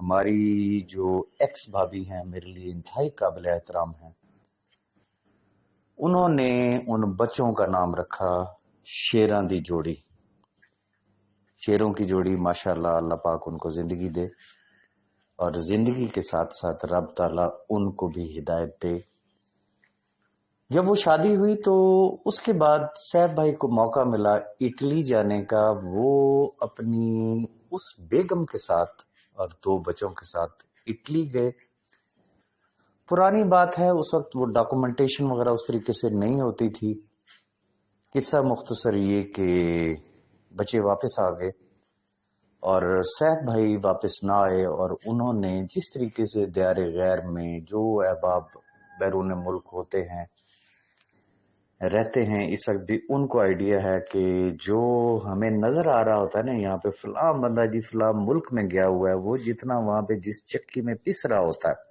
ہماری جو ایکس بھابھی ہیں میرے لیے انتہائی قابل احترام ہیں. انہوں نے ان بچوں کا نام رکھا شیراں دی جوڑی. شیروں کی جوڑی ماشاءاللہ، اللہ پاک ان کو زندگی دے اور زندگی کے ساتھ ساتھ رب تعالیٰ ان کو بھی ہدایت دے. جب وہ شادی ہوئی تو اس کے بعد سیف بھائی کو موقع ملا اٹلی جانے کا. وہ اپنی اس بیگم کے ساتھ اور 2 بچوں کے ساتھ اٹلی گئے. پرانی بات ہے، اس وقت وہ ڈاکومنٹیشن وغیرہ اس طریقے سے نہیں ہوتی تھی. قصہ مختصر یہ کہ بچے واپس آ گئے اور سیف بھائی واپس نہ آئے، اور انہوں نے جس طریقے سے دیار غیر میں جو احباب بیرون ملک ہوتے ہیں رہتے ہیں، اس وقت بھی ان کو آئیڈیا ہے کہ جو ہمیں نظر آ رہا ہوتا ہے نا یہاں پہ فلاں بندہ جی فلاں ملک میں گیا ہوا ہے، وہ جتنا وہاں پہ جس چکی میں پس رہا ہوتا ہے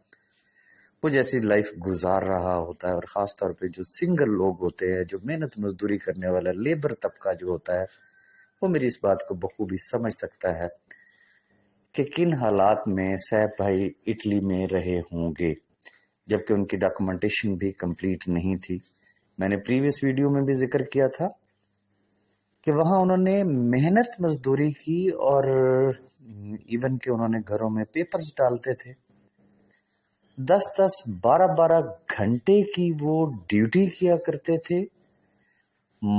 وہ جیسی لائف گزار رہا ہوتا ہے. اور خاص طور پہ جو سنگل لوگ ہوتے ہیں، جو محنت مزدوری کرنے والا لیبر طبقہ جو ہوتا ہے، وہ میری اس بات کو بخوبی سمجھ سکتا ہے کہ کن حالات میں سیف بھائی اٹلی میں رہے ہوں گے، جبکہ ان کی ڈاکومنٹیشن بھی کمپلیٹ نہیں تھی. میں نے پریویس ویڈیو میں بھی ذکر کیا تھا کہ وہاں انہوں نے محنت مزدوری کی اور ایون کہ انہوں نے گھروں میں پیپرز ڈالتے تھے. 10-10 12-12 گھنٹے کی وہ ڈیوٹی کیا کرتے تھے.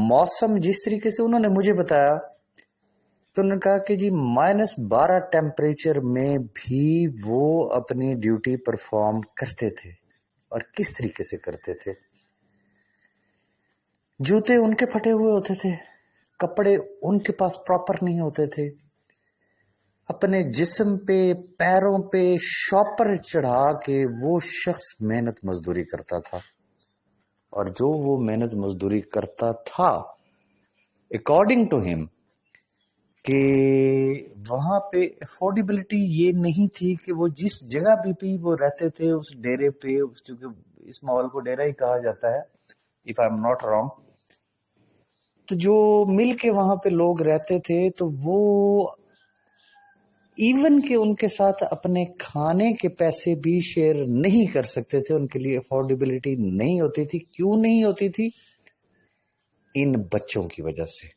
موسم جس طریقے سے انہوں نے مجھے بتایا تو انہوں نے کہا کہ جی -12 ٹیمپریچر میں بھی وہ اپنی ڈیوٹی پرفارم کرتے تھے. اور کس طریقے سے کرتے تھے؟ جوتے ان کے پھٹے ہوئے ہوتے تھے، کپڑے ان کے پاس پراپر نہیں ہوتے تھے، اپنے جسم پہ پیروں پہ شاپر چڑھا کے وہ شخص محنت مزدوری کرتا تھا. اور جو وہ محنت مزدوری کرتا تھا اکارڈنگ ٹو ہم کہ وہاں پہ افورڈیبلٹی یہ نہیں تھی کہ وہ جس جگہ بھی وہ رہتے تھے اس ڈیرے پہ، چونکہ اس ماحول کو ڈیرا ہی کہا جاتا ہے if I'm not wrong، تو جو مل کے وہاں پہ لوگ رہتے تھے تو وہ ایون کہ ان کے ساتھ اپنے کھانے کے پیسے بھی شیئر نہیں کر سکتے تھے. ان کے لیے افورڈیبلٹی نہیں ہوتی تھی. کیوں نہیں ہوتی تھی؟ ان بچوں کی وجہ سے،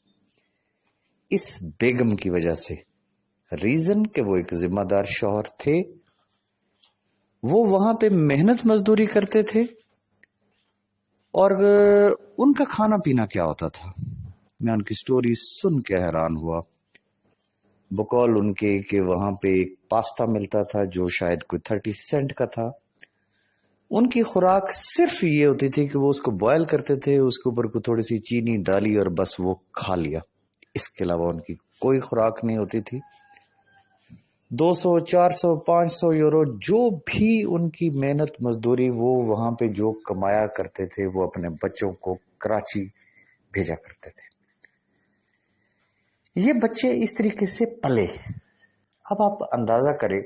اس بیگم کی وجہ سے. ریزن کہ وہ ایک ذمہ دار شوہر تھے، وہ وہاں پہ محنت مزدوری کرتے تھے، اور ان کا کھانا پینا کیا ہوتا تھا میں ان کی سٹوری سن کے حیران ہوا. بقول ان کے کہ وہاں پہ ایک پاستا ملتا تھا جو شاید کوئی 30 سینٹ کا تھا. ان کی خوراک صرف یہ ہوتی تھی کہ وہ اس کو بوائل کرتے تھے، اس کے اوپر کو تھوڑی سی چینی ڈالی اور بس وہ کھا لیا. اس کے علاوہ ان کی کوئی خوراک نہیں ہوتی تھی. 200 400 500 یورو جو بھی ان کی محنت مزدوری وہ وہاں پہ جو کمایا کرتے تھے وہ اپنے بچوں کو کراچی بھیجا کرتے تھے. یہ بچے اس طریقے سے پلے. اب آپ اندازہ کریں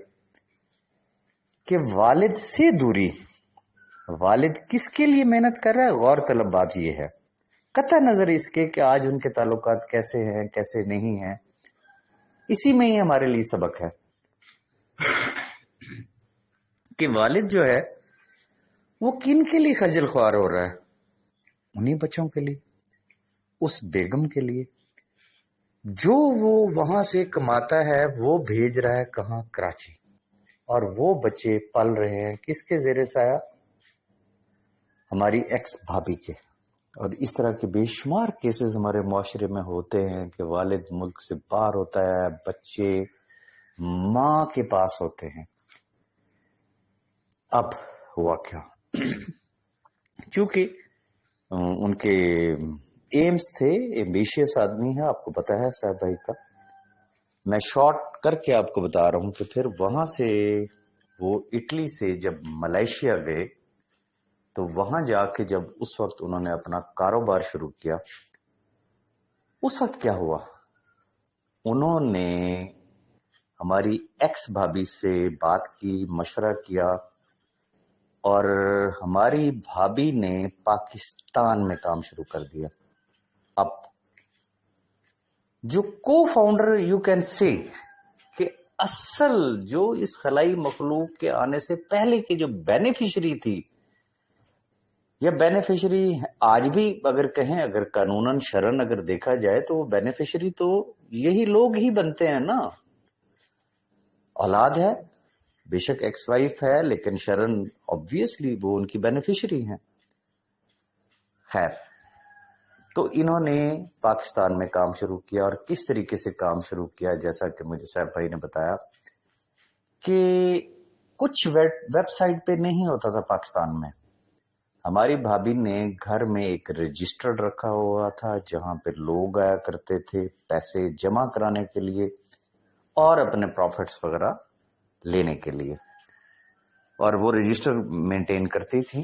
کہ والد سے دوری، والد کس کے لیے محنت کر رہا ہے. غور طلب بات یہ ہے، قطع نظر اس کے کہ آج ان کے تعلقات کیسے ہیں کیسے نہیں ہیں، اسی میں ہی ہمارے لیے سبق ہے کہ والد جو ہے وہ کن کے لیے خجل خوار ہو رہا ہے. انہی بچوں کے لیے، اس بیگم کے لیے جو وہ وہاں سے کماتا ہے وہ بھیج رہا ہے کہاں؟ کراچی. اور وہ بچے پل رہے ہیں کس کے زیر سایہ؟ ہماری ایکس بھابھی کے. اور اس طرح کے بے شمار کیسز ہمارے معاشرے میں ہوتے ہیں کہ والد ملک سے باہر ہوتا ہے، بچے ماں کے پاس ہوتے ہیں. اب ہوا کیا؟ چونکہ ان کے ایمز تھے، ایمبیشیس آدمی ہے، آپ کو پتا ہے صاحب بھائی کا. میں شارٹ کر کے آپ کو بتا رہا ہوں کہ پھر وہاں سے وہ اٹلی سے جب ملائیشیا گئے تو وہاں جا کے جب اس وقت انہوں نے اپنا کاروبار شروع کیا، اس وقت کیا ہوا؟ انہوں نے ہماری ایکس بھابھی سے بات کی، مشورہ کیا، اور ہماری بھابھی نے پاکستان میں کام شروع کر دیا. اب جو کو فاؤنڈر یو کین سی کہ اصل جو اس خلائی مخلوق کے آنے سے پہلے کی جو بینیفیشری تھی، یا بینیفیشری آج بھی اگر کہیں، اگر قانوناً شرعن اگر دیکھا جائے تو وہ بینیفیشری تو یہی لوگ ہی بنتے ہیں نا. اولاد ہے، بے شک ایکس وائف ہے، لیکن شرعن obviously وہ ان کی بینیفیشری ہیں. خیر، تو انہوں نے پاکستان میں کام شروع کیا، اور کس طریقے سے کام شروع کیا، جیسا کہ مجھے صاحب بھائی نے بتایا کہ کچھ ویب سائٹ پہ نہیں ہوتا تھا پاکستان میں. ہماری بھابھی نے گھر میں ایک رجسٹر رکھا ہوا تھا جہاں پہ لوگ آیا کرتے تھے پیسے جمع کرانے کے لیے اور اپنے پروفٹس وغیرہ لینے کے لیے، اور وہ رجسٹر مینٹین کرتی تھی.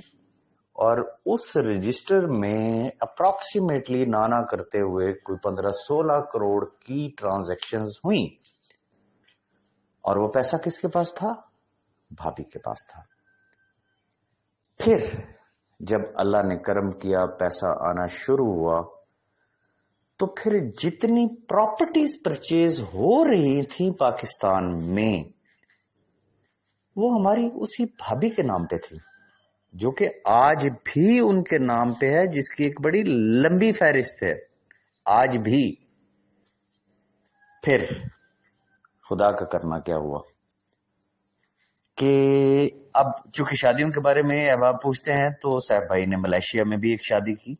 اور اس رجسٹر میں اپروکسیمیٹلی نانا کرتے ہوئے کوئی 15-16 کروڑ کی ٹرانزیکشنز ہوئیں. اور وہ پیسہ کس کے پاس تھا؟ بھابھی کے پاس تھا. پھر جب اللہ نے کرم کیا، پیسہ آنا شروع ہوا، تو پھر جتنی پراپرٹیز پرچیز ہو رہی تھیں پاکستان میں، وہ ہماری اسی بھابھی کے نام پہ تھی، جو کہ آج بھی ان کے نام پہ ہے، جس کی ایک بڑی لمبی فہرست ہے آج بھی. پھر خدا کا کرنا کیا ہوا کہ اب چونکہ شادیوں کے بارے میں اب آپ پوچھتے ہیں، تو صاحب بھائی نے ملائیشیا میں بھی ایک شادی کی.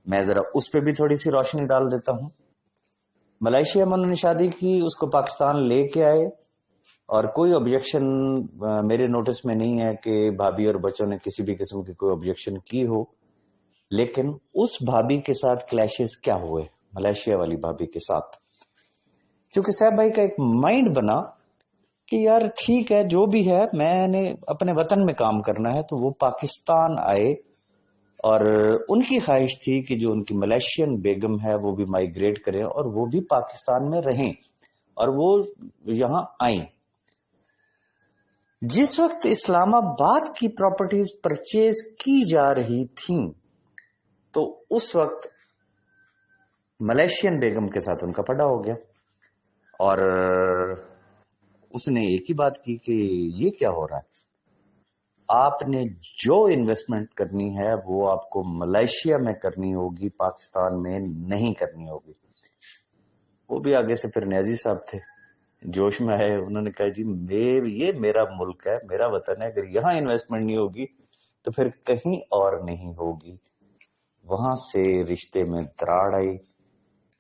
میں ذرا اس پہ بھی تھوڑی سی روشنی ڈال دیتا ہوں. ملائیشیا میں انہوں نے شادی کی، اس کو پاکستان لے کے آئے، اور کوئی آبجیکشن میرے نوٹس میں نہیں ہے کہ بھابھی اور بچوں نے کسی بھی قسم کی کوئی آبجیکشن کی ہو. لیکن اس بھابھی کے ساتھ کلیشز کیا ہوئے، ملائیشیا والی بھابھی کے ساتھ، کیونکہ صاحب بھائی کا ایک مائنڈ بنا کہ یار ٹھیک ہے جو بھی ہے، میں نے اپنے وطن میں کام کرنا ہے. تو وہ پاکستان آئے، اور ان کی خواہش تھی کہ جو ان کی ملیشین بیگم ہے وہ بھی مائیگریٹ کریں اور وہ بھی پاکستان میں رہیں، اور وہ یہاں آئیں. جس وقت اسلام آباد کی پراپرٹیز پرچیز کی جا رہی تھیں، تو اس وقت ملیشین بیگم کے ساتھ ان کا پڑا ہو گیا، اور اس نے ایک ہی بات کی کہ یہ کیا ہو رہا ہے، آپ نے جو انویسٹمنٹ کرنی ہے وہ آپ کو ملائیشیا میں کرنی ہوگی، پاکستان میں نہیں کرنی ہوگی. وہ بھی آگے سے پھر نیازی صاحب تھے، جوش میں آئے، انہوں نے کہا جی یہ میرا ملک ہے، میرا وطن ہے، اگر یہاں انویسٹمنٹ نہیں ہوگی تو پھر کہیں اور نہیں ہوگی. وہاں سے رشتے میں دراڑ آئی،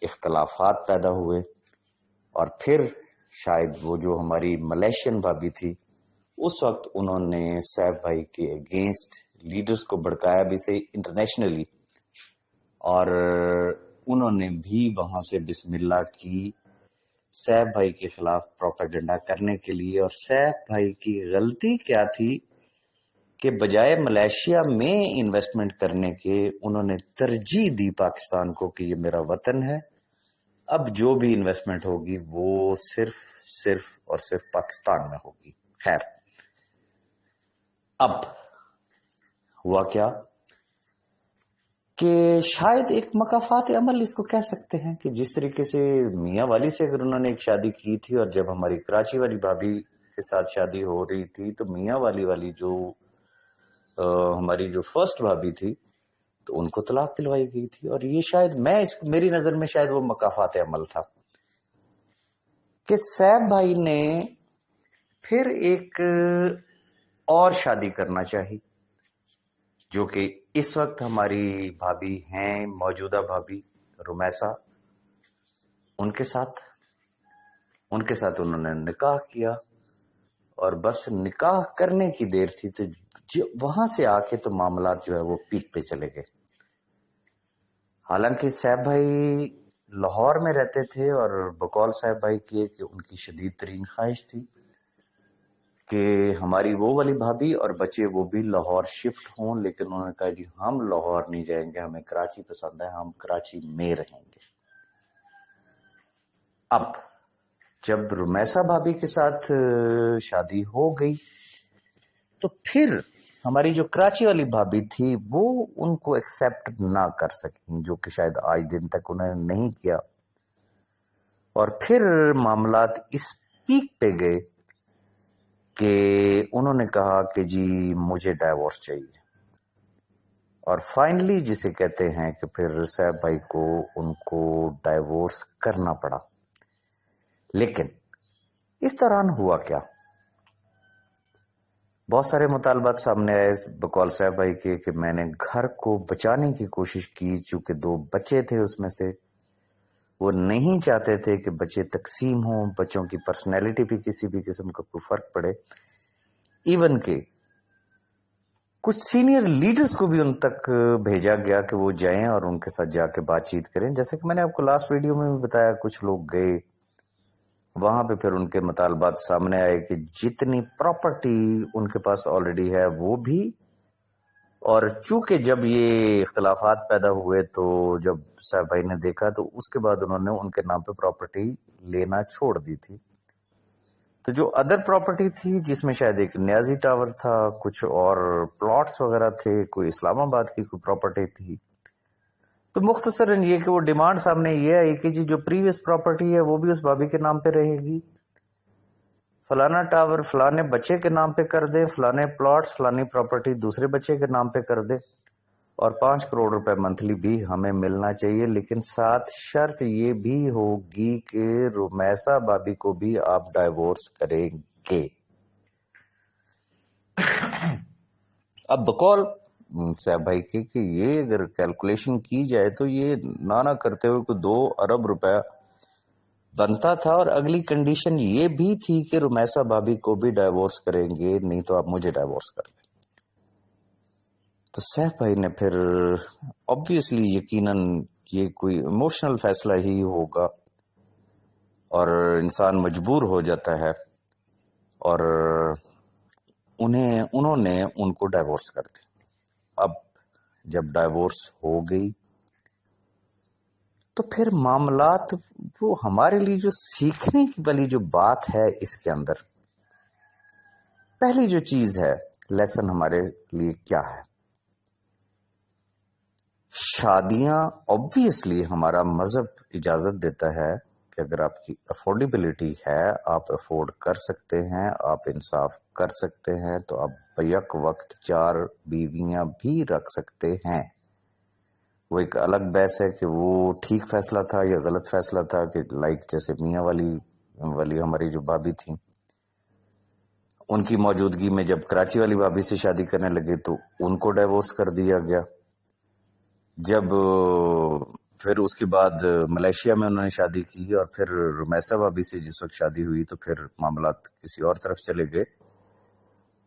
اختلافات پیدا ہوئے، اور پھر شاید وہ جو ہماری ملیشین بھابھی تھی، اس وقت انہوں نے سیف بھائی کے اگینسٹ لیڈرز کو بھڑکایا بھی صحیح انٹرنیشنلی، اور انہوں نے بھی وہاں سے بسم اللہ کی سیف بھائی کے خلاف پروپیگنڈا کرنے کے لیے. اور سیف بھائی کی غلطی کیا تھی کہ بجائے ملائیشیا میں انویسٹمنٹ کرنے کے انہوں نے ترجیح دی پاکستان کو کہ یہ میرا وطن ہے، اب جو بھی انویسٹمنٹ ہوگی وہ صرف اور صرف پاکستان میں ہوگی. خیر، اب ہوا کیا کہ شاید ایک مکافات عمل اس کو کہہ سکتے ہیں، کہ جس طریقے سے میاں والی سے اگر انہوں نے ایک شادی کی تھی، اور جب ہماری کراچی والی بھابھی کے ساتھ شادی ہو رہی تھی تو میاں والی جو ہماری جو فرسٹ بھابھی تھی، تو ان کو طلاق دلوائی گئی تھی. اور یہ شاید میری نظر میں شاید وہ مکافات عمل تھا کہ سیف بھائی نے پھر ایک اور شادی کرنا چاہی، جو کہ اس وقت ہماری بھابھی ہیں، موجودہ بھابھی رمیسا، ان کے ساتھ انہوں نے نکاح کیا. اور بس نکاح کرنے کی دیر تھی تو وہاں سے آ کے تو معاملات جو ہے وہ پیک پہ چلے گئے. حالانکہ صاحب بھائی لاہور میں رہتے تھے، اور بقول صاحب بھائی کی کہ ان کی شدید ترین خواہش تھی کہ ہماری وہ والی بھابھی اور بچے وہ بھی لاہور شفٹ ہوں، لیکن انہوں نے کہا جی ہم لاہور نہیں جائیں گے، ہمیں کراچی پسند ہے، ہم کراچی میں رہیں گے. اب جب رمیسا بھابھی کے ساتھ شادی ہو گئی تو پھر ہماری جو کراچی والی بھابھی تھی وہ ان کو ایکسیپٹ نہ کر سکی، جو کہ شاید آج دن تک انہوں نے نہیں کیا. اور پھر معاملات اس پیک پہ گئے کہ انہوں نے کہا کہ جی مجھے ڈائیورس چاہیے، اور فائنلی جسے کہتے ہیں کہ پھر صاحب بھائی کو ان کو ڈائیورس کرنا پڑا۔ لیکن اس دوران ہوا کیا؟ بہت سارے مطالبات سامنے آئے بقول صاحب بھائی کے کہ میں نے گھر کو بچانے کی کوشش کی، چونکہ 2 بچے تھے اس میں سے، وہ نہیں چاہتے تھے کہ بچے تقسیم ہوں، بچوں کی پرسنالٹی پہ کسی بھی قسم کا کوئی فرق پڑے، ایون کہ کچھ سینئر لیڈرز کو بھی ان تک بھیجا گیا کہ وہ جائیں اور ان کے ساتھ جا کے بات چیت کریں۔ جیسے کہ میں نے آپ کو لاسٹ ویڈیو میں بھی بتایا، کچھ لوگ گئے وہاں پہ، پھر ان کے مطالبات سامنے آئے کہ جتنی پراپرٹی ان کے پاس آلریڈی ہے وہ بھی، اور چونکہ جب یہ اختلافات پیدا ہوئے تو جب صاحب بھائی نے دیکھا تو اس کے بعد انہوں نے ان کے نام پہ پراپرٹی لینا چھوڑ دی تھی۔ تو جو ادر پراپرٹی تھی، جس میں شاید ایک نیازی ٹاور تھا، کچھ اور پلاٹس وغیرہ تھے، کوئی اسلام آباد کی کوئی پراپرٹی تھی، تو مختصراً یہ کہ وہ ڈیمانڈ سامنے یہ آئی کہ جی جو پریویس پراپرٹی ہے وہ بھی اس بابی کے نام پہ رہے گی، فلانا ٹاور فلانے بچے کے نام پہ کر دے، فلانے پلاٹس فلانی پراپرٹی دوسرے بچے کے نام پہ کر دے، اور 5 کروڑ روپے منتھلی بھی ہمیں ملنا چاہیے، لیکن ساتھ شرط یہ بھی ہوگی کہ رمیسا بابی کو بھی آپ ڈائیورس کریں گے۔ اب بقول صاحب بھائی کے کہ یہ اگر کیلکولیشن کی جائے تو یہ نہ کرتے ہوئے کوئی 2 ارب روپے بنتا تھا، اور اگلی کنڈیشن یہ بھی تھی کہ رمیسا بابی کو بھی ڈائیورس کریں گے، نہیں تو آپ مجھے ڈائیورس کر دیں۔ تو صاحب بھائی نے پھر obviously یقیناً یہ کوئی ایموشنل فیصلہ ہی ہوگا، اور انسان مجبور ہو جاتا ہے، اور انہوں نے ان کو ڈائیورس کر دیا۔ اب جب ڈائیورس ہو گئی تو پھر معاملات، وہ ہمارے لیے جو سیکھنے کی والی جو بات ہے اس کے اندر، پہلی جو چیز ہے لیسن ہمارے لیے کیا ہے؟ شادیاں obviously ہمارا مذہب اجازت دیتا ہے کہ اگر آپ کی افورڈیبلٹی ہے، آپ افورڈ کر سکتے ہیں، آپ انصاف کر سکتے ہیں، تو آپ بیک وقت 4 بیویاں بھی رکھ سکتے ہیں۔ وہ ایک الگ بحث ہے کہ وہ ٹھیک فیصلہ تھا یا غلط فیصلہ تھا، کہ لائک جیسے میاں والی ہماری جو بابی تھیں، ان کی موجودگی میں جب کراچی والی بابی سے شادی کرنے لگے تو ان کو ڈائیورس کر دیا گیا۔ جب پھر اس کے بعد ملیشیا میں انہوں نے شادی کی، اور پھر رمیسا بابی سے جس وقت شادی ہوئی تو پھر معاملات کسی اور طرف چلے گئے۔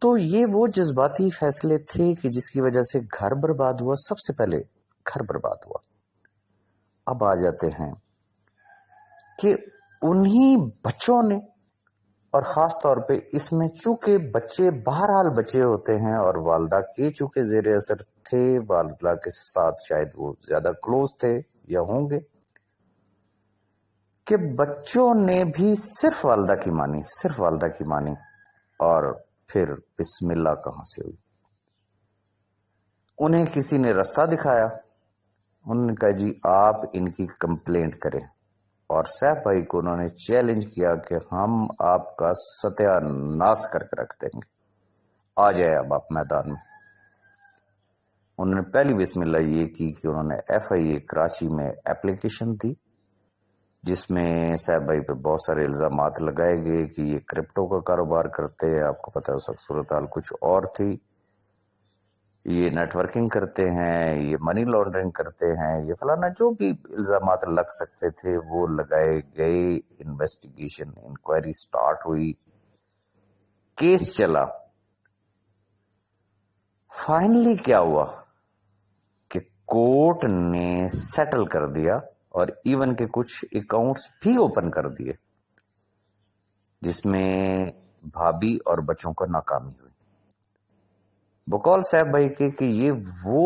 تو یہ وہ جذباتی فیصلے تھے کہ جس کی وجہ سے گھر برباد ہوا، سب سے پہلے گھر برباد ہوا۔ اب آ جاتے ہیں کہ انہی بچوں نے، اور خاص طور پہ اس میں چونکہ بچے بہرحال بچے ہوتے ہیں، اور والدہ کے چونکہ زیر اثر تھے، والدہ کے ساتھ شاید وہ زیادہ کلوز تھے یا ہوں گے، کہ بچوں نے بھی صرف والدہ کی مانی، اور پھر بسم اللہ کہاں سے ہوئی؟ انہیں کسی نے رستہ دکھایا، انہوں نے کہا جی آپ ان کی کمپلینٹ کریں، اور صاحب بھائی کو انہوں نے چیلنج کیا کہ ہم آپ کا ستیہ ناش کر کے رکھ دیں گے، آ جائے اب آپ میدان میں۔ انہوں نے پہلی بسم اللہ یہ کی کہ انہوں نے FIA کراچی میں اپلیکیشن دی، جس میں صاحب بھائی پہ بہت سارے الزامات لگائے گئے کہ یہ کرپٹو کا کاروبار کرتے ہیں، آپ کو پتہ ہے اس وقت صورتحال کچھ اور تھی، یہ نیٹ ورکنگ کرتے ہیں، یہ منی لانڈرنگ کرتے ہیں، یہ فلانا جو بھی الزامات لگ سکتے تھے وہ لگائے گئے۔ انویسٹیگیشن انکوائری سٹارٹ ہوئی، کیس چلا۔ فائنلی کیا ہوا کہ کورٹ نے سیٹل کر دیا، اور ایون کے کچھ اکاؤنٹس بھی اوپن کر دیے، جس میں بھابھی اور بچوں کو ناکامی ہوئی۔ بقول صاحب بھائی کے کہ یہ وہ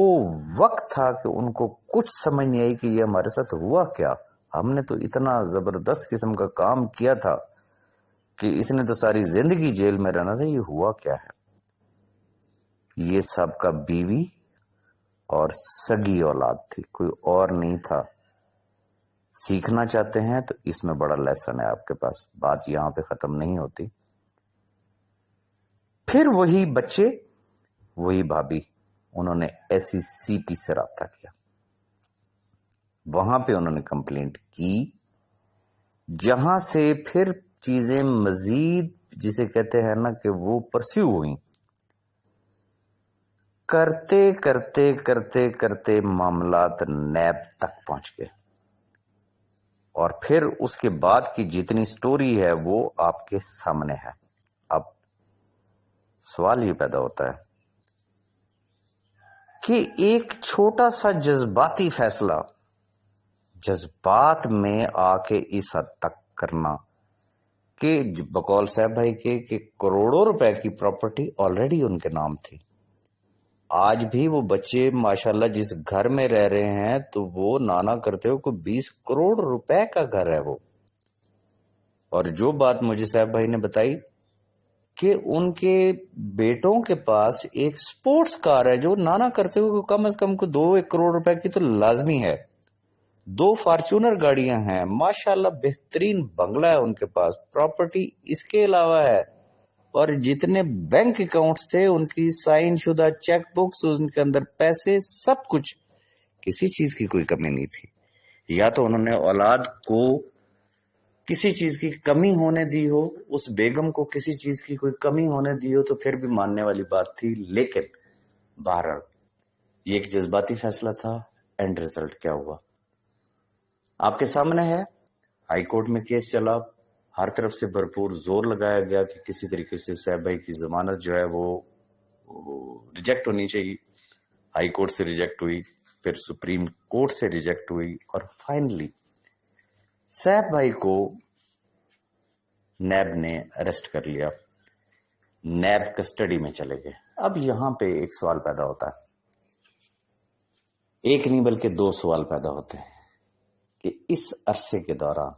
وقت تھا کہ ان کو کچھ سمجھ نہیں آئی کہ یہ ہمارے ساتھ ہوا کیا، ہم نے تو اتنا زبردست قسم کا کام کیا تھا کہ اس نے تو ساری زندگی جیل میں رہنا تھا، یہ ہوا کیا ہے؟ یہ سب کا بیوی اور سگی اولاد تھی، کوئی اور نہیں تھا، سیکھنا چاہتے ہیں تو اس میں بڑا لیسن ہے آپ کے پاس، بات یہاں پہ ختم نہیں ہوتی۔ پھر وہی بچے، وہی بھابھی، انہوں نے SECP سے رابطہ کیا، وہاں پہ انہوں نے کمپلینٹ کی، جہاں سے پھر چیزیں مزید جسے کہتے ہیں نا کہ وہ پرسیو ہوئیں، کرتے کرتے کرتے کرتے معاملات نیب تک پہنچ گئے، اور پھر اس کے بعد کی جتنی سٹوری ہے وہ آپ کے سامنے ہے۔ اب سوال یہ پیدا ہوتا ہے کہ ایک چھوٹا سا جذباتی فیصلہ، جذبات میں آ کے اس حد تک کرنا کہ بقول صاحب بھائی کے کہ کروڑوں روپے کی پراپرٹی آلریڈی ان کے نام تھی۔ آج بھی وہ بچے ماشاءاللہ جس گھر میں رہ رہے ہیں تو وہ نانا کرتے ہو کوئی 20 کروڑ روپے کا گھر ہے وہ۔ اور جو بات مجھے صاحب بھائی نے بتائی کہ ان کے بیٹوں کے پاس ایک سپورٹس کار ہے جو نانا کرتے ہوئے کم از کم کو 2-1 کروڑ روپے کی تو لازمی ہے، 2 فارچونر گاڑیاں ہیں، ماشاءاللہ بہترین بنگلہ ہے ان کے پاس، پراپرٹی اس کے علاوہ ہے، اور جتنے بینک اکاؤنٹس تھے ان کی سائن شدہ چیک بکس، ان کے اندر پیسے، سب کچھ، کسی چیز کی کوئی کمی نہیں تھی۔ یا تو انہوں نے اولاد کو کسی چیز کی کمی ہونے دی ہو، اس بیگم کو کسی چیز کی کوئی کمی ہونے دی ہو تو پھر بھی ماننے والی بات تھی، لیکن بہرحال یہ ایک جذباتی فیصلہ تھا۔ اینڈ ریزلٹ کیا ہوا آپ کے سامنے ہے، ہائی کورٹ میں کیس چلا، ہر طرف سے بھرپور زور لگایا گیا کہ کسی طریقے سے صاحب بھائی کی ضمانت جو ہے وہ ریجیکٹ ہونی چاہیے، ہائی کورٹ سے ریجیکٹ ہوئی، پھر سپریم کورٹ سے ریجیکٹ ہوئی، اور فائنلی صاحب بھائی کو نیب نے اریسٹ کر لیا، نیب کسٹڈی میں چلے گئے۔ اب یہاں پہ ایک سوال پیدا ہوتا ہے، ایک نہیں بلکہ 2 سوال پیدا ہوتے ہیں کہ اس عرصے کے دوران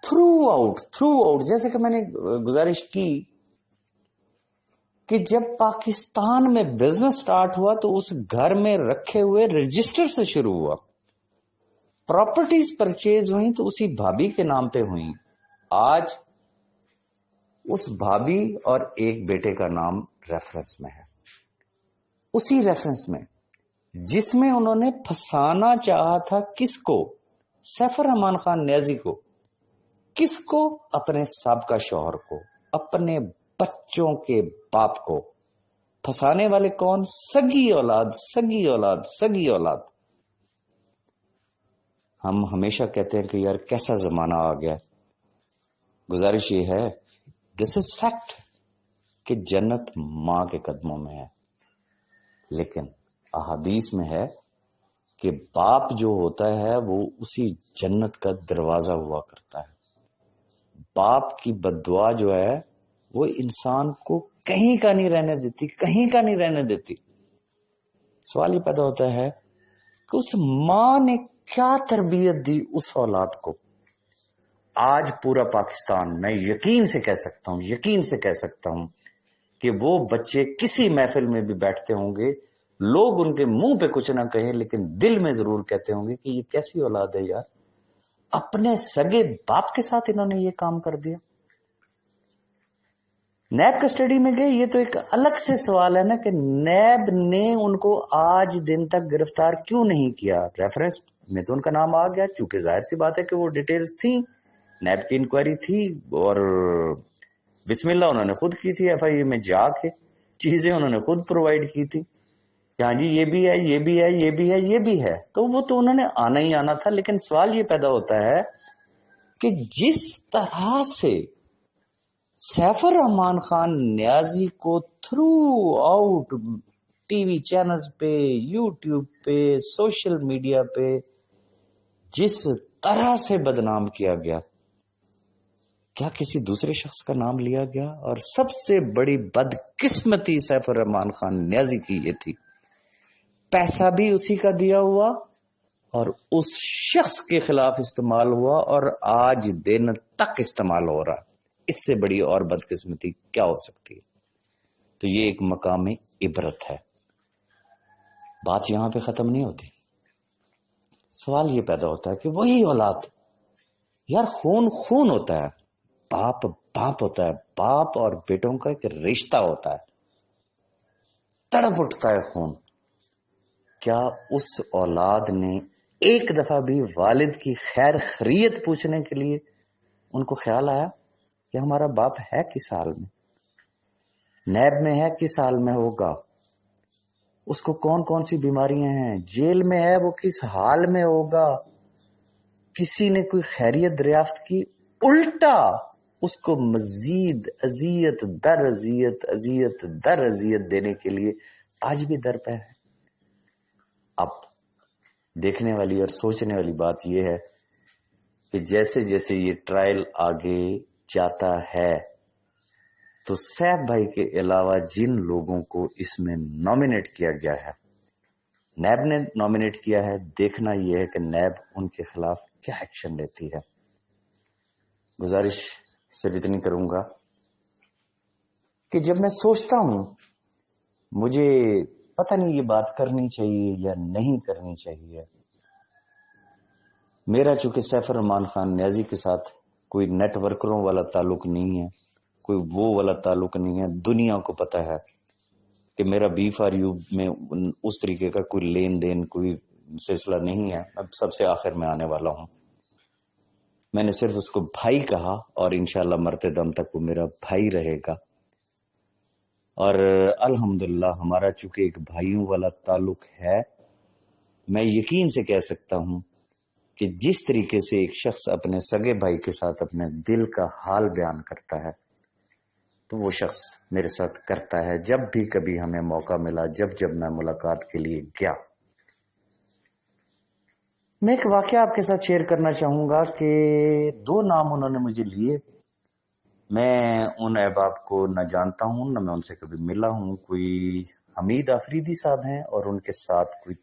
تھرو آؤٹ جیسے کہ میں نے گزارش کی کہ جب پاکستان میں بزنس سٹارٹ ہوا تو اس گھر میں رکھے ہوئے رجسٹر سے شروع ہوا، پراپرٹیز پرچیز ہوئیں تو اسی بھابھی کے نام پہ ہوئیں، آج اس بھابھی اور ایک بیٹے کا نام ریفرنس میں ہے، اسی ریفرنس میں جس میں انہوں نے پھنسانا چاہا تھا کس کو؟ سیف الرحمان خان نیازی کو، کس کو؟ اپنے سابقہ شوہر کو، اپنے بچوں کے باپ کو۔ پھنسانے والے کون؟ سگی اولاد، سگی اولاد، سگی اولاد۔ ہم ہمیشہ کہتے ہیں کہ یار کیسا زمانہ آ گیا، گزارش یہ ہے دس از فیکٹ کہ جنت ماں کے قدموں میں ہے، لیکن احادیث میں ہے کہ باپ جو ہوتا ہے وہ اسی جنت کا دروازہ ہوا کرتا ہے۔ باپ کی بددعا جو ہے وہ انسان کو کہیں کا نہیں رہنے دیتی، کہیں کا نہیں رہنے دیتی۔ سوال یہ پیدا ہوتا ہے کہ اس ماں نے کیا تربیت دی اس اولاد کو؟ آج پورا پاکستان، میں یقین سے کہہ سکتا ہوں کہ وہ بچے کسی محفل میں بھی بیٹھتے ہوں گے، لوگ ان کے منہ پہ کچھ نہ کہیں لیکن دل میں ضرور کہتے ہوں گے کہ یہ کیسی اولاد ہے یار، اپنے سگے باپ کے ساتھ انہوں نے یہ کام کر دیا۔ نیب کسٹڈی میں گئے، یہ تو ایک الگ سے سوال ہے نا کہ نیب نے ان کو آج دن تک گرفتار کیوں نہیں کیا؟ ریفرنس میں تو ان کا نام آ گیا، چونکہ ظاہر سی بات ہے کہ وہ ڈیٹیلز تھیں، نیب کی انکوائری تھی، اور بسم اللہ انہوں نے خود کی تھی، FIA میں جا کے چیزیں انہوں نے خود پرووائڈ کی تھی کہ ہاں جی یہ بھی ہے، یہ بھی ہے، یہ بھی ہے، یہ بھی ہے، تو وہ تو انہوں نے آنا ہی آنا تھا۔ لیکن سوال یہ پیدا ہوتا ہے کہ جس طرح سے سیف الرحمان خان نیازی کو through out T V channels پہ، یوٹیوب پہ، سوشل میڈیا پہ جس طرح سے بدنام کیا گیا، کیا کسی دوسرے شخص کا نام لیا گیا؟ اور سب سے بڑی بدقسمتی سیف الرحمان خان نیازی کی یہ تھی، پیسہ بھی اسی کا دیا ہوا اور اس شخص کے خلاف استعمال ہوا، اور آج دن تک استعمال ہو رہا۔ اس سے بڑی اور بدقسمتی کیا ہو سکتی ہے؟ تو یہ ایک مقام عبرت ہے۔ بات یہاں پہ ختم نہیں ہوتی، سوال یہ پیدا ہوتا ہے کہ وہی اولاد، یار خون خون ہوتا ہے، باپ باپ ہوتا ہے، باپ اور بیٹوں کا ایک رشتہ ہوتا ہے، تڑپ اٹھتا ہے خون. کیا اس اولاد نے ایک دفعہ بھی والد کی خیر خیریت پوچھنے کے لیے ان کو خیال آیا کہ ہمارا باپ ہے کس حال میں، نیب میں ہے کس حال میں ہوگا، اس کو کون کون سی بیماریاں ہیں، جیل میں ہے وہ کس حال میں ہوگا، کسی نے کوئی خیریت دریافت کی؟ الٹا اس کو مزید اذیت در اذیت، اذیت در اذیت دینے کے لیے آج بھی در پہ ہے. اب دیکھنے والی اور سوچنے والی بات یہ ہے کہ جیسے جیسے یہ ٹرائل آگے جاتا ہے تو سیف بھائی کے علاوہ جن لوگوں کو اس میں نامینیٹ کیا گیا ہے، نیب نے نامینیٹ کیا ہے، دیکھنا یہ ہے کہ نیب ان کے خلاف کیا ایکشن لیتی ہے. گزارش صرف اتنی کروں گا کہ جب میں سوچتا ہوں مجھے پتہ نہیں یہ بات کرنی چاہیے یا نہیں کرنی چاہیے، میرا چونکہ سیف الرحمان خان نیازی کے ساتھ کوئی نیٹ ورکروں والا تعلق نہیں ہے، کوئی وہ والا تعلق نہیں ہے، دنیا کو پتہ ہے کہ میرا بی فار یو میں اس طریقے کا کوئی لین دین کوئی سلسلہ نہیں ہے. اب سب سے آخر میں آنے والا ہوں، میں نے صرف اس کو بھائی کہا اور انشاءاللہ مرتے دم تک وہ میرا بھائی رہے گا. اور الحمدللہ ہمارا چونکہ ایک بھائیوں والا تعلق ہے، میں یقین سے کہہ سکتا ہوں کہ جس طریقے سے ایک شخص اپنے سگے بھائی کے ساتھ اپنے دل کا حال بیان کرتا ہے تو وہ شخص میرے ساتھ کرتا ہے. جب بھی کبھی ہمیں موقع ملا، جب میں ملاقات کے لیے گیا، میں ایک واقعہ آپ کے ساتھ شیئر کرنا چاہوں گا کہ 2 نام انہوں نے مجھے لیے. میں ان احباب کو نہ جانتا ہوں، نہ میں ان سے کبھی ملا ہوں. کوئی حمید آفریدی صاحب ہیں اور ان کے ساتھ کوئی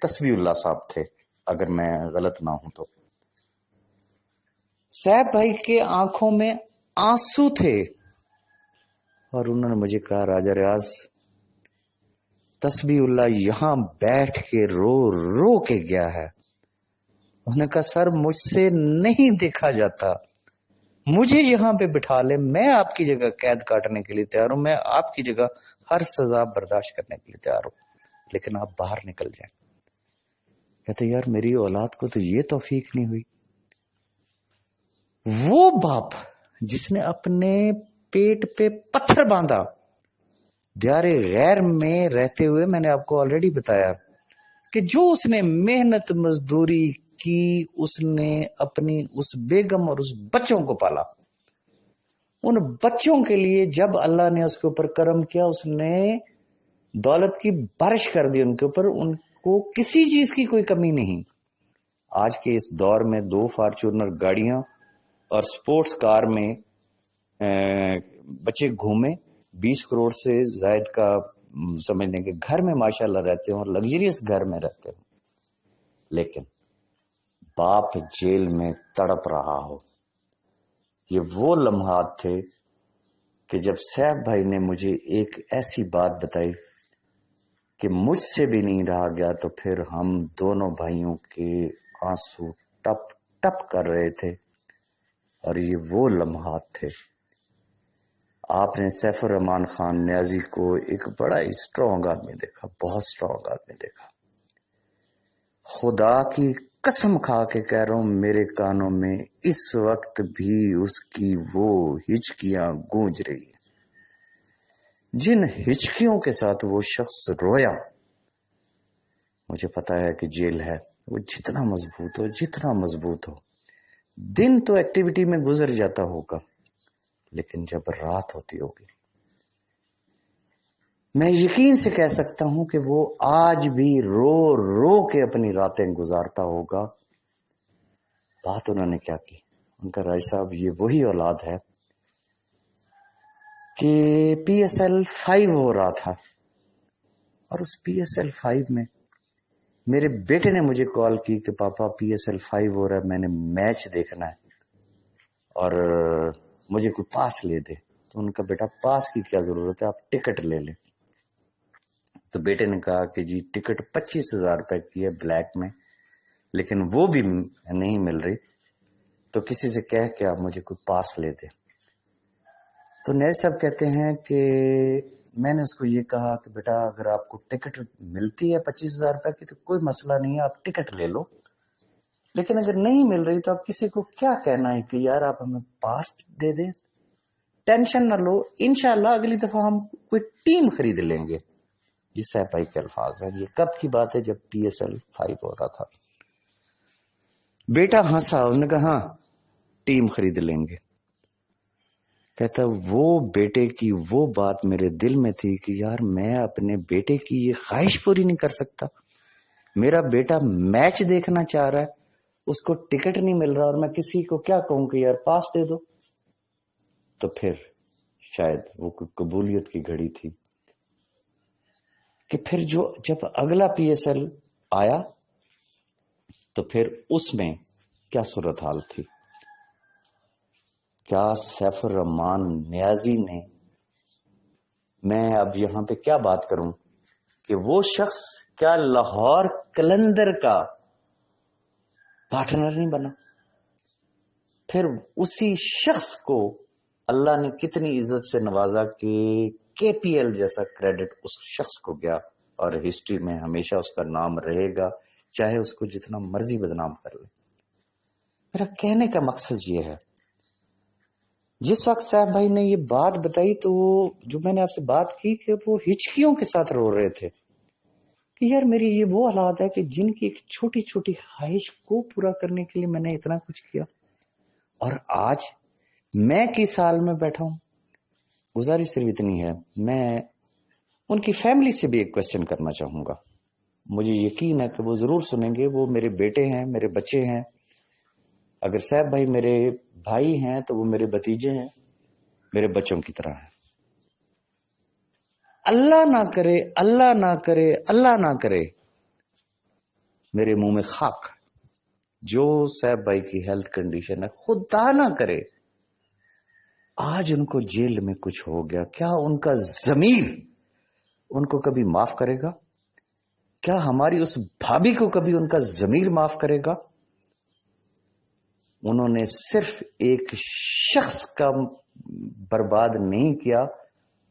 تسبیح اللہ صاحب تھے، اگر میں غلط نہ ہوں تو. صاحب بھائی کے آنکھوں میں آنسو تھے اور انہوں نے مجھے کہا راجہ ریاض، تسبیح اللہ یہاں بیٹھ کے رو رو کے گیا ہے. انہوں نے کہا سر مجھ سے نہیں دیکھا جاتا، مجھے یہاں پہ بٹھا لے، میں آپ کی جگہ قید کاٹنے کے لیے تیار ہوں، میں آپ کی جگہ ہر سزا برداشت کرنے کے لیے تیار ہوں، لیکن آپ باہر نکل جائیں. کہتے یار میری اولاد کو تو یہ توفیق نہیں ہوئی. وہ باپ جس نے اپنے پیٹ پہ پتھر باندھا، دیار غیر میں رہتے ہوئے، میں نے آپ کو آلریڈی بتایا کہ جو اس نے محنت مزدوری کی، اس نے اپنی اس بیگم اور اس بچوں کو پالا. ان بچوں کے لیے جب اللہ نے اس کے اوپر کرم کیا، اس نے دولت کی بارش کر دی ان کے اوپر، ان کو کسی چیز کی کوئی کمی نہیں. آج کے اس دور میں 2 فارچونر گاڑیاں اور سپورٹس کار میں بچے گھومیں، 20 کروڑ سے زائد کا سمجھنے کے گھر میں ماشاءاللہ رہتے ہوں اور لگژریس گھر میں رہتے ہوں، لیکن باپ جیل میں تڑپ رہا ہو. یہ وہ لمحات تھے کہ جب سیف بھائی نے مجھے ایک ایسی بات بتائی کہ مجھ سے بھی نہیں رہا گیا، تو پھر ہم دونوں بھائیوں کے آنسو ٹپ ٹپ کر رہے تھے. اور یہ وہ لمحات تھے. آپ نے سیف الرحمان خان نیازی کو ایک بڑا ہی اسٹرانگ آدمی دیکھا، بہت اسٹرانگ آدمی دیکھا. خدا کی قسم کھا کے کہہ رہا ہوں، میرے کانوں میں اس وقت بھی اس کی وہ ہچکیاں گونج رہی ہیں جن ہچکیوں کے ساتھ وہ شخص رویا. مجھے پتا ہے کہ جیل ہے، وہ جتنا مضبوط ہو، دن تو ایکٹیویٹی میں گزر جاتا ہوگا، لیکن جب رات ہوتی ہوگی، میں یقین سے کہہ سکتا ہوں کہ وہ آج بھی رو رو کے اپنی راتیں گزارتا ہوگا. بات انہوں نے کیا کی؟ ان کا راج صاحب یہ وہی اولاد ہے کہ PSL 5 ہو رہا تھا، اور اس PSL 5 میں میرے بیٹے نے مجھے کال کی کہ پاپا PSL 5 ہو رہا ہے، میں نے میچ دیکھنا ہے اور مجھے کوئی پاس لے دے. تو ان کا بیٹا پاس کی کیا ضرورت ہے، آپ ٹکٹ لے لیں. تو بیٹے نے کہا کہ جی ٹکٹ 25,000 روپے کی ہے بلیک میں، لیکن وہ بھی نہیں مل رہی، تو کسی سے کہہ کے آپ مجھے کوئی پاس لے دے۔ تو نیز صاحب کہتے ہیں کہ میں نے اس کو یہ کہا کہ بیٹا اگر آپ کو ٹکٹ ملتی ہے 25,000 روپے کی تو کوئی مسئلہ نہیں ہے، آپ ٹکٹ لے لو، لیکن اگر نہیں مل رہی تو آپ کسی کو کیا کہنا ہے کہ یار آپ ہمیں پاس دے دیں، ٹینشن نہ لو، انشاءاللہ اگلی دفعہ ہم کوئی ٹیم خرید لیں گے۔ یہ صاحب بھائی کے الفاظ ہیں۔ یہ کب کی بات ہے؟ جب PSL 5 ہو رہا تھا۔ بیٹا ہنسا، انہوں نے کہا ہاں ٹیم خرید لیں گے۔ کہتا وہ بیٹے کی وہ بات میرے دل میں تھی کہ یار میں اپنے بیٹے کی یہ خواہش پوری نہیں کر سکتا، میرا بیٹا میچ دیکھنا چاہ رہا ہے، اس کو ٹکٹ نہیں مل رہا، اور میں کسی کو کیا کہوں کہ یار پاس دے دو۔ تو پھر شاید وہ کوئی قبولیت کی گھڑی تھی کہ پھر جب اگلا PSL آیا تو پھر اس میں کیا صورتحال تھی؟ کیا سیف الرحمان نیازی نے، میں اب یہاں پہ کیا بات کروں کہ وہ شخص کیا لاہور قلندر کا پارٹنر نہیں بنا؟ پھر اسی شخص کو اللہ نے کتنی عزت سے نوازا کہ KPL جیسا کریڈٹ اس شخص کو گیا، اور ہسٹری میں ہمیشہ اس کا نام رہے گا، چاہے اس کو جتنا مرضی بدنام کر لے۔ میرا کہنے کا مقصد یہ ہے، جس وقت صاحب بھائی نے یہ بات بتائی تو جو میں نے آپ سے بات کی کہ وہ ہچکیوں کے ساتھ رو رہے تھے کہ یار میری یہ وہ حالات ہے کہ جن کی ایک چھوٹی چھوٹی خواہش کو پورا کرنے کے لیے میں نے اتنا کچھ کیا، اور آج میں کس سال میں بیٹھا ہوں۔ گزارش صرف اتنی ہے، میں ان کی فیملی سے بھی ایک کوشچن کرنا چاہوں گا، مجھے یقین ہے کہ وہ ضرور سنیں گے، وہ میرے بیٹے ہیں، میرے بچے ہیں، اگر صاحب بھائی میرے بھائی ہیں تو وہ میرے بھتیجے ہیں، میرے بچوں کی طرح ہیں۔ اللہ نہ کرے، اللہ نہ کرے، اللہ نہ کرے میرے منہ میں خاک جو صاحب بھائی کی ہیلتھ کنڈیشن ہے، خدا نہ کرے آج ان کو جیل میں کچھ ہو گیا، کیا ان کا ضمیر ان کو کبھی معاف کرے گا؟ کیا ہماری اس بھابھی کو کبھی ان کا ضمیر معاف کرے گا؟ انہوں نے صرف ایک شخص کا برباد نہیں کیا،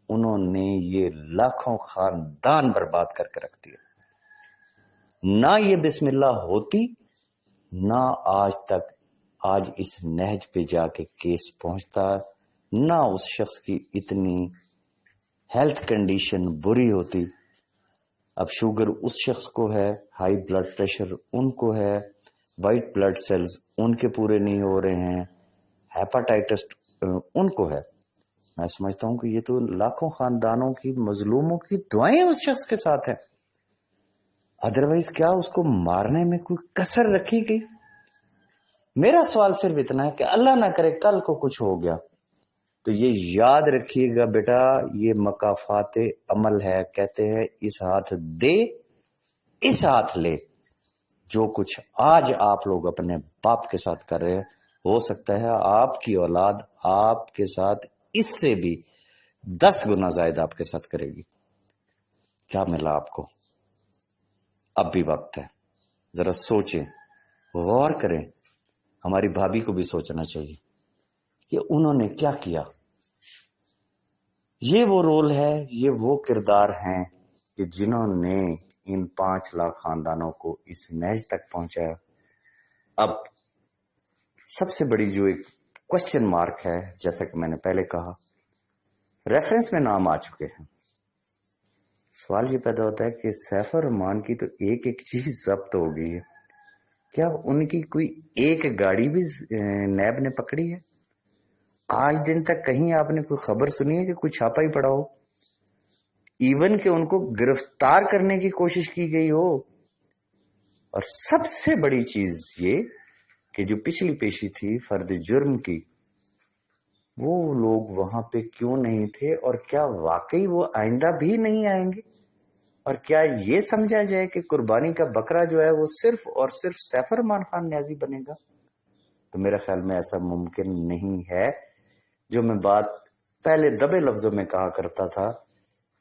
انہوں نے یہ لاکھوں خاندان برباد کر کے رکھ دیا۔ نہ یہ بسم اللہ ہوتی، نہ آج تک آج اس نہج پہ جا کے کیس پہنچتا، نہ اس شخص کی اتنی ہیلتھ کنڈیشن بری ہوتی۔ اب شوگر اس شخص کو ہے، ہائی بلڈ پریشر ان کو ہے، وائٹ بلڈ سیلز ان کے پورے نہیں ہو رہے ہیں، ہیپاٹائٹس ان کو ہے۔ میں سمجھتا ہوں کہ یہ تو لاکھوں خاندانوں کی، مظلوموں کی دعائیں اس شخص کے ساتھ ہیں، ادروائز کیا اس کو مارنے میں کوئی کسر رکھی گئی؟ میرا سوال صرف اتنا ہے کہ اللہ نہ کرے کل کو کچھ ہو گیا تو یہ یاد رکھیے گا بیٹا، یہ مکافات عمل ہے، کہتے ہیں اس ہاتھ دے اس ہاتھ لے۔ جو کچھ آج آپ لوگ اپنے باپ کے ساتھ کر رہے ہیں، ہو سکتا ہے آپ کی اولاد آپ کے ساتھ اس سے بھی 10 گنا زائد آپ کے ساتھ کرے گی۔ کیا ملا آپ کو؟ اب بھی وقت ہے، ذرا سوچیں، غور کریں۔ ہماری بھابھی کو بھی سوچنا چاہیے کہ انہوں نے کیا کیا۔ یہ وہ رول ہے، یہ وہ کردار ہیں کہ جنہوں نے ان 5 لاکھ خاندانوں کو اس نہج تک پہنچایا۔ اب سب سے بڑی جو ایک کوشچن مارک ہے، جیسا کہ میں نے پہلے کہا، ریفرنس میں نام آ چکے ہیں، سوال یہ پیدا ہوتا ہے کہ سیف الرحمان کی تو ایک ایک چیز ضبط ہو گئی ہے، کیا ان کی کوئی ایک گاڑی بھی نیب نے پکڑی ہے؟ آج دن تک کہیں آپ نے کوئی خبر سنی ہے کہ کوئی چھاپا ہی پڑا ہو، ایون کہ ان کو گرفتار کرنے کی کوشش کی گئی ہو؟ اور سب سے بڑی چیز یہ کہ جو پچھلی پیشی تھی فرد جرم کی، وہ لوگ وہاں پہ کیوں نہیں تھے، اور کیا واقعی وہ آئندہ بھی نہیں آئیں گے؟ اور کیا یہ سمجھا جائے کہ قربانی کا بکرا جو ہے وہ صرف اور صرف سیف الرحمان خان نیازی بنے گا؟ تو میرے خیال میں ایسا ممکن نہیں ہے۔ جو میں بات پہلے دبے لفظوں میں کہا کرتا تھا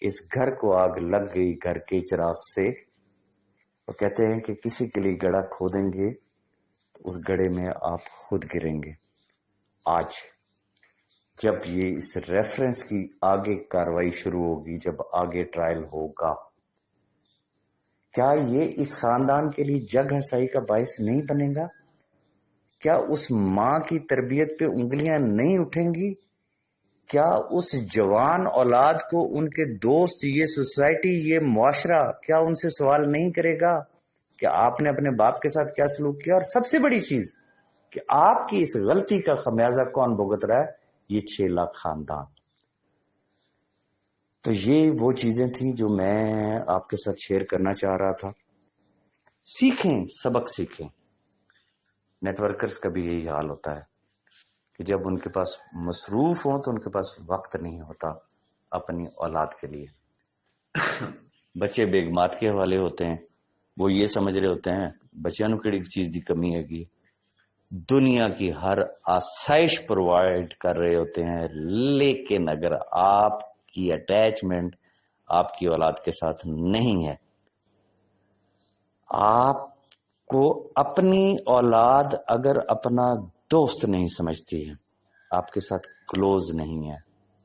اس گھر کو آگ لگ گئی گھر کے چراغ سے، وہ کہتے ہیں کہ کسی کے لیے گڑھا کھودیں گے تو اس گڑھے میں آپ خود گریں گے۔ آج جب یہ اس ریفرنس کی آگے کاروائی شروع ہوگی، جب آگے ٹرائل ہوگا، کیا یہ اس خاندان کے لیے جگ ہنسائی کا باعث نہیں بنے گا؟ کیا اس ماں کی تربیت پہ انگلیاں نہیں اٹھیں گی؟ کیا اس جوان اولاد کو ان کے دوست، یہ سوسائٹی، یہ معاشرہ کیا ان سے سوال نہیں کرے گا کہ آپ نے اپنے باپ کے ساتھ کیا سلوک کیا؟ اور سب سے بڑی چیز کہ آپ کی اس غلطی کا خمیازہ کون بھگت رہا ہے؟ یہ 6 لاکھ خاندان۔ تو یہ وہ چیزیں تھیں جو میں آپ کے ساتھ شیئر کرنا چاہ رہا تھا۔ سیکھیں، سبق سیکھیں۔ نیٹ ورکرز کا بھی یہی حال ہوتا ہے کہ جب ان کے پاس مصروف ہوں تو ان کے پاس وقت نہیں ہوتا اپنی اولاد کے لیے۔ بچے بیگمات کے حوالے ہوتے ہیں، وہ یہ سمجھ رہے ہوتے ہیں بچیاں نو کیڑی چیز دی کمی ہے گی، دنیا کی ہر آسائش پرووائڈ کر رہے ہوتے ہیں، لیکن اگر آپ کی اٹیچمنٹ آپ کی اولاد کے ساتھ نہیں ہے، آپ کو اپنی اولاد اگر اپنا دوست نہیں سمجھتی ہے، آپ کے ساتھ کلوز نہیں ہے،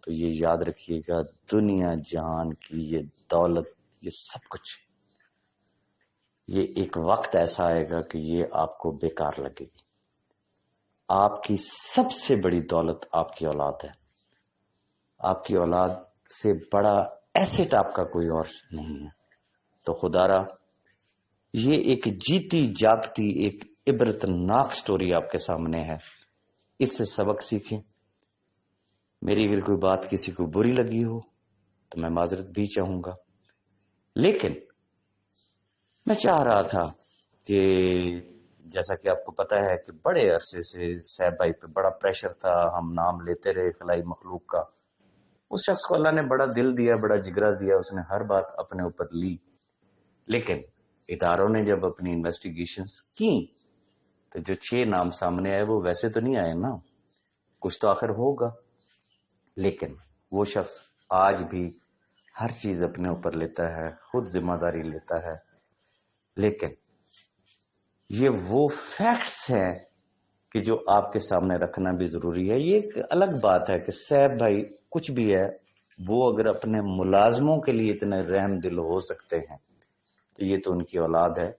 تو یہ یاد رکھیے گا دنیا جہان کی یہ دولت، یہ سب کچھ، یہ ایک وقت ایسا آئے گا کہ یہ آپ کو بیکار لگے گی۔ آپ کی سب سے بڑی دولت آپ کی اولاد ہے۔ آپ کی اولاد سے بڑا ایسٹ آپ کا کوئی اور نہیں ہے۔ تو خدا را یہ ایک جیتی جاگتی ایک عبرتناک سٹوری آپ کے سامنے ہے، اس سے سبق سیکھیں۔ میری اگر کوئی بات کسی کو بری لگی ہو تو میں معذرت بھی چاہوں گا، لیکن میں چاہ رہا تھا کہ جیسا کہ آپ کو پتا ہے کہ بڑے عرصے سے صاحب بھائی پہ بڑا پریشر تھا، ہم نام لیتے رہے خلائی مخلوق کا، اس شخص کو اللہ نے بڑا دل دیا، بڑا جگرا دیا، اس نے ہر بات اپنے اوپر لی، لیکن اداروں نے جب اپنی انویسٹیگیشنز کی تو جو 6 نام سامنے آئے وہ ویسے تو نہیں آئے نا، کچھ تو آخر ہوگا، لیکن وہ شخص آج بھی ہر چیز اپنے اوپر لیتا ہے، خود ذمہ داری لیتا ہے، لیکن یہ وہ فیکٹس ہیں کہ جو آپ کے سامنے رکھنا بھی ضروری ہے۔ یہ ایک الگ بات ہے کہ صاحب بھائی کچھ بھی ہے، وہ اگر اپنے ملازموں کے لیے اتنے رحم دل ہو سکتے ہیں تو یہ تو ان کی اولاد ہے۔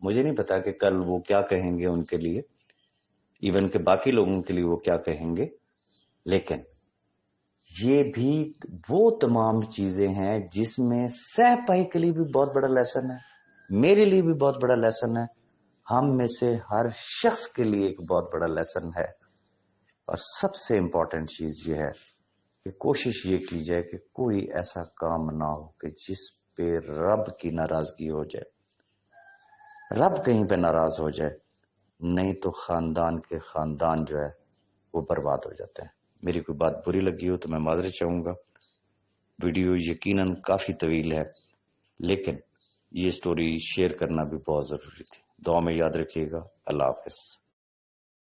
مجھے نہیں پتا کہ کل وہ کیا کہیں گے ان کے لیے، ایون کہ باقی لوگوں کے لیے وہ کیا کہیں گے، لیکن یہ بھی وہ تمام چیزیں ہیں جس میں صاحب بھائی کے لیے بھی بہت بڑا لیسن ہے، میرے لیے بھی بہت بڑا لیسن ہے، ہم میں سے ہر شخص کے لیے ایک بہت بڑا لیسن ہے۔ اور سب سے امپورٹنٹ چیز یہ ہے کہ کوشش یہ کی جائے کہ کوئی ایسا کام نہ ہو کہ جس پہ رب کی ناراضگی ہو جائے، رب کہیں پہ ناراض ہو جائے، نہیں تو خاندان کے خاندان جو ہے وہ برباد ہو جاتے ہیں۔ میری کوئی بات بری لگی ہو تو میں معذرت چاہوں گا۔ ویڈیو یقیناً کافی طویل ہے، لیکن یہ سٹوری شیئر کرنا بھی بہت ضروری تھی۔ دعا میں یاد رکھیے گا۔ اللہ حافظ۔